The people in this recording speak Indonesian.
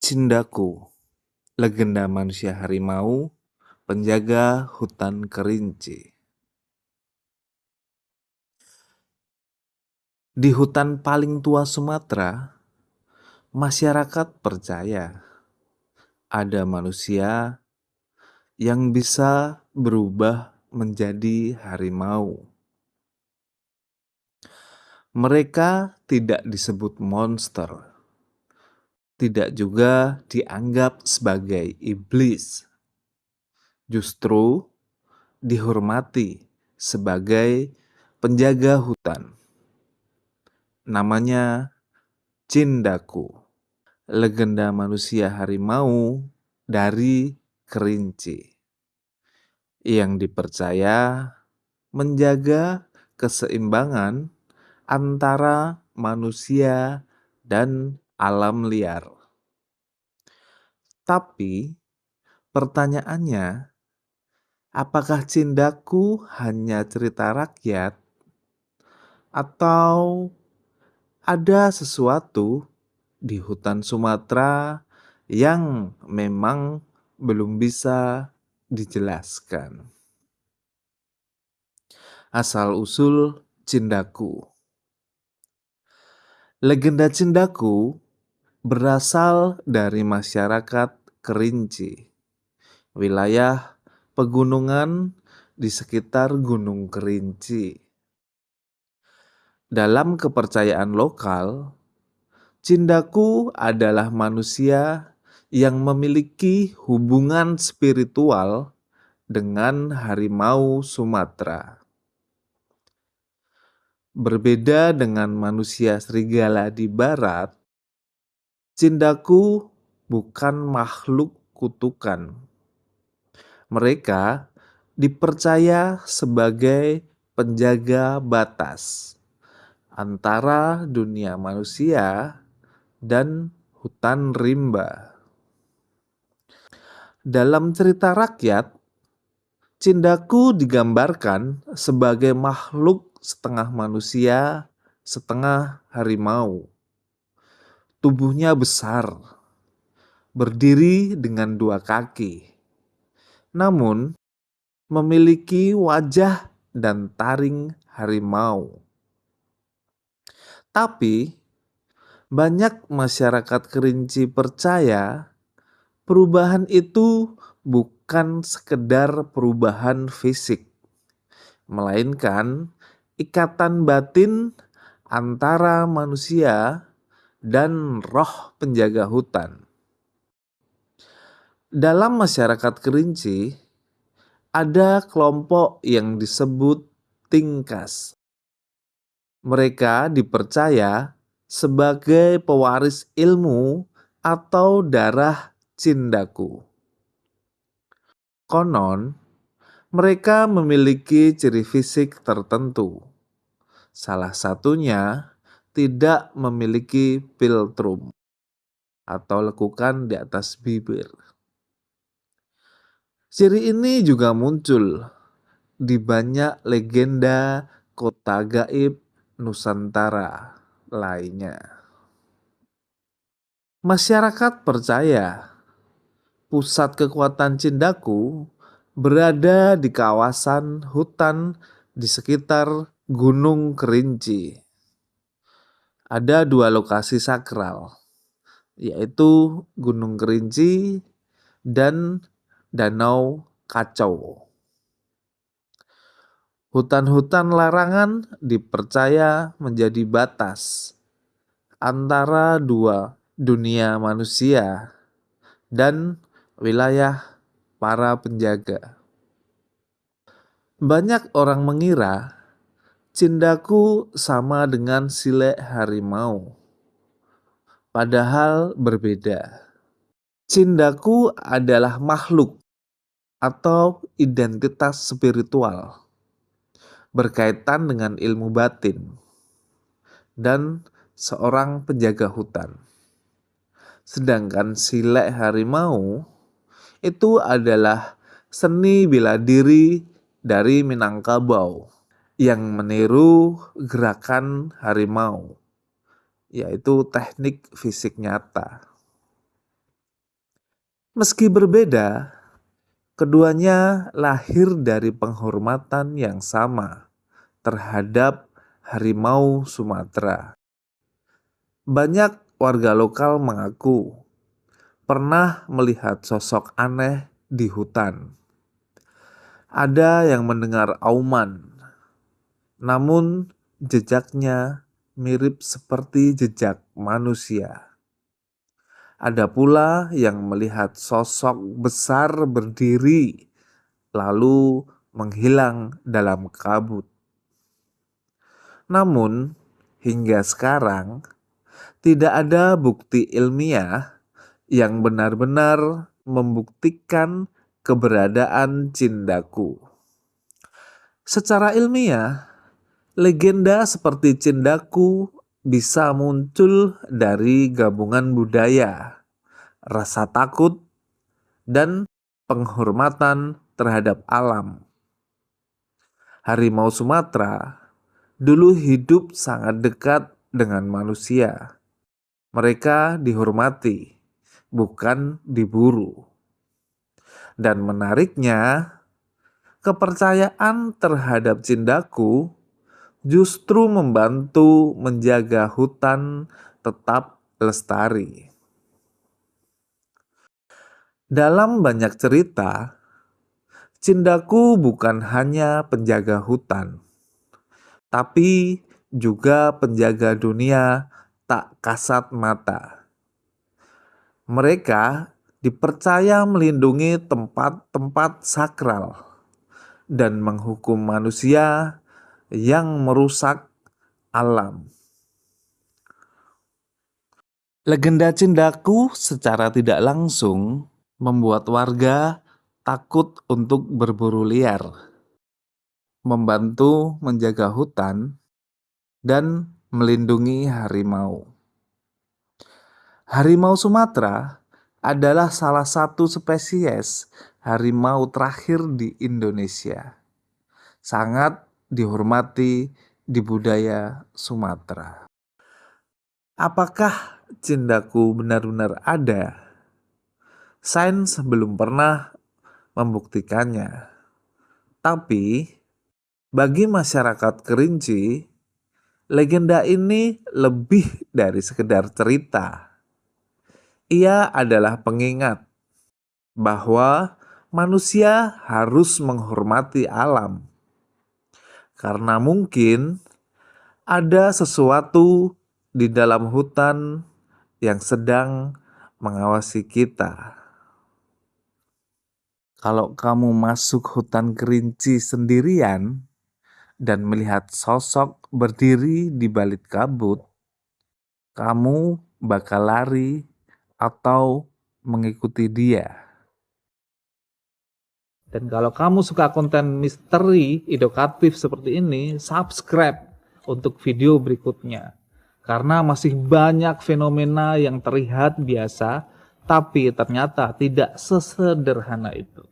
Cindaku, legenda manusia harimau, penjaga hutan kerinci. Di hutan paling tua Sumatera, masyarakat percaya ada manusia yang bisa berubah menjadi harimau. Mereka tidak disebut monster, tidak juga dianggap sebagai iblis. Justru dihormati sebagai penjaga hutan. Namanya Cindaku, legenda manusia harimau dari Kerinci, yang dipercaya menjaga keseimbangan antara manusia dan alam liar. Tapi pertanyaannya, apakah Cindaku hanya cerita rakyat atau ada sesuatu di hutan Sumatera yang memang belum bisa dijelaskan? Asal-usul Cindaku. Legenda Cindaku berasal dari masyarakat Kerinci, wilayah pegunungan di sekitar Gunung Kerinci. Dalam kepercayaan lokal, Cindaku adalah manusia yang memiliki hubungan spiritual dengan harimau Sumatera. Berbeda dengan manusia serigala di barat, Cindaku bukan makhluk kutukan. Mereka dipercaya sebagai penjaga batas antara dunia manusia dan hutan rimba. Dalam cerita rakyat, Cindaku digambarkan sebagai makhluk setengah manusia, setengah harimau. Tubuhnya besar, berdiri dengan 2 kaki, namun memiliki wajah dan taring harimau. Tapi banyak masyarakat Kerinci percaya perubahan itu bukan sekedar perubahan fisik, melainkan ikatan batin antara manusia dan roh penjaga hutan. Dalam masyarakat Kerinci, ada kelompok yang disebut Tingkas. Mereka dipercaya sebagai pewaris ilmu atau darah Cindaku. Konon, mereka memiliki ciri fisik tertentu. Salah satunya tidak memiliki philtrum atau lekukan di atas bibir. Ciri ini juga muncul di banyak legenda kota gaib Nusantara lainnya. Masyarakat percaya pusat kekuatan Cindaku berada di kawasan hutan di sekitar Gunung Kerinci. Ada 2 lokasi sakral, yaitu Gunung Kerinci dan Danau Kacau. Hutan-hutan larangan dipercaya menjadi batas antara 2 dunia manusia dan wilayah para penjaga. Banyak orang mengira Cindaku sama dengan silek harimau, padahal berbeda. Cindaku adalah makhluk atau identitas spiritual berkaitan dengan ilmu batin dan seorang penjaga hutan. Sedangkan silek harimau itu adalah seni bela diri dari Minangkabau yang meniru gerakan harimau, yaitu teknik fisik nyata. Meski berbeda, keduanya lahir dari penghormatan yang sama terhadap harimau Sumatera. Banyak warga lokal mengaku pernah melihat sosok aneh di hutan. Ada yang mendengar auman, namun jejaknya mirip seperti jejak manusia. Ada pula yang melihat sosok besar berdiri lalu menghilang dalam kabut. Namun, hingga sekarang tidak ada bukti ilmiah yang benar-benar membuktikan keberadaan Cindaku. Secara ilmiah, legenda seperti Cindaku bisa muncul dari gabungan budaya, rasa takut, dan penghormatan terhadap alam. Harimau Sumatera dulu hidup sangat dekat dengan manusia. Mereka dihormati, bukan diburu. Dan menariknya, kepercayaan terhadap Cindaku justru membantu menjaga hutan tetap lestari. Dalam banyak cerita, Cindaku bukan hanya penjaga hutan, tapi juga penjaga dunia tak kasat mata. Mereka dipercaya melindungi tempat-tempat sakral dan menghukum manusia yang merusak alam. Legenda Cindaku secara tidak langsung membuat warga takut untuk berburu liar, membantu menjaga hutan, dan melindungi harimau. Harimau Sumatera adalah salah satu spesies harimau terakhir di Indonesia. Sangat dihormati di budaya Sumatera. Apakah Cindaku benar-benar ada? Sains belum pernah membuktikannya. Tapi bagi masyarakat Kerinci, legenda ini lebih dari sekedar cerita. Ia adalah pengingat bahwa manusia harus menghormati alam. Karena mungkin ada sesuatu di dalam hutan yang sedang mengawasi kita. Kalau kamu masuk hutan Kerinci sendirian dan melihat sosok berdiri di balik kabut, kamu bakal lari atau mengikuti dia. Dan kalau kamu suka konten misteri edukatif seperti ini, subscribe untuk video berikutnya. Karena masih banyak fenomena yang terlihat biasa, tapi ternyata tidak sesederhana itu.